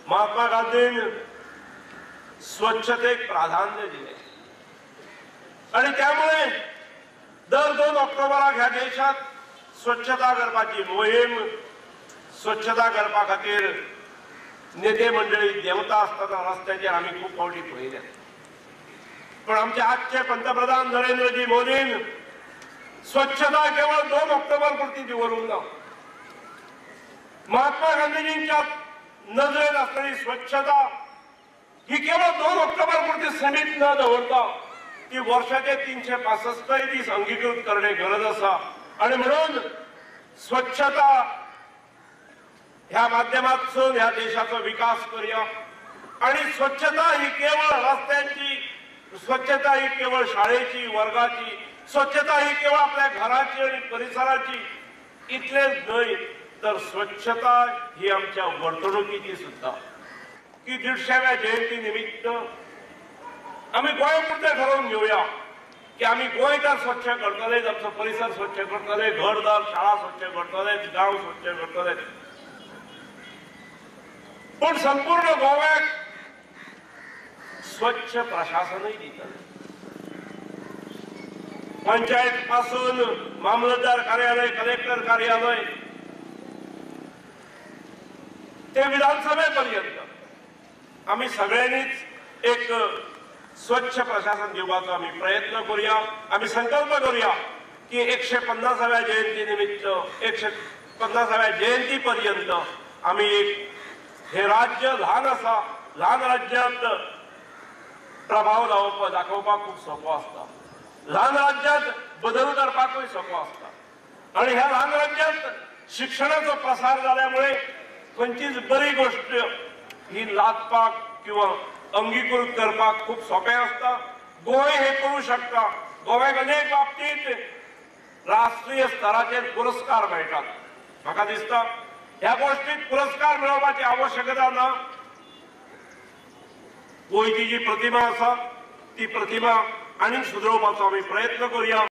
Mahatma Gandhian स्वच्छतेक प्राधान्य दिले आणि त्यामुळे दर 2 ऑक्टोबराक ह्या देशात स्वच्छता करपाची मोहीम स्वच्छता करपा खातीर नेते मंडळी देवता असताना रस्त्याचेर आमी खूब फावटी पळयल्या। पण आमचे आजचे पंतप्रधान नरेंद्रजी मोदीन स्वच्छता केवळ 2 ऑक्टोबर पुरती दवरूंक ना। महात्मा गांधीजींच्या नजरेत असलेली स्वच्छता ही केवळ 2 ऑक्टोबर पुरती सीमित न दवरता ती वर्षाचे 365 दीस अंगीकृत करणे गरज असा आणि म्हणून स्वच्छता ह्या माध्यमातून ह्या देशाचा विकास करूया। आणि स्वच्छता ही केवळ रस्त्यांची, स्वच्छता ही केवळ शाळेची, वर्गाची, स्वच्छता ही केवळ आपल्या घराची आणि परिसराची इतलेच नाही तर स्वच्छता ही आमच्या वर्तणुकीची सुद्धा। की 150व्या जयंती निमित्त आम्ही गोंयपुरते ठरवून घेऊया की आम्ही गोंयकार स्वच्छ करतले, आमचो परिसर स्वच्छ करतले, घरदार शाळा स्वच्छ करतले, गांव स्वच्छ करतले। पण संपूर्ण गोव्यात स्वच्छ प्रशासनही दितले। पंचायत पासून मामलतदार कार्यालय, कलेक्टर कार्यालय ते विधानसभेपर्यंत आम्ही सगळ्यांनीच एक स्वच्छ प्रशासन दिवपाचो आम्ही प्रयत्न करूया। आम्ही संकल्प करूया की 150व्या जयंती निमित्त 150व्या जयंती पर्यंत आम्ही एक हे राज्य लहान असा, लहान राज्यात प्रभाव दाखवपाक खूप सोपो असता, लहान राज्यात बदल करपाकूय सोपो असता आणि ह्या लहान राज्यात शिक्षणाचा प्रसार झाल्यामुळे खंयचीच बरी गोष्ट ही लादपाक किंवा अंगीकृत करपाक खूप सोपे असता। गोंय हे करू शकता। गोव्याक अनेक बाबतीत राष्ट्रीय स्तराचेर पुरस्कार मेळटात। म्हाका दिसता ह्या गोष्टीत पुरस्कार मेळोवपाची आवश्यकता ना। गोंयची जी प्रतिमा आसा ती प्रतिमा आनीक सुदरोवपाचो आमी प्रयत्न करूया।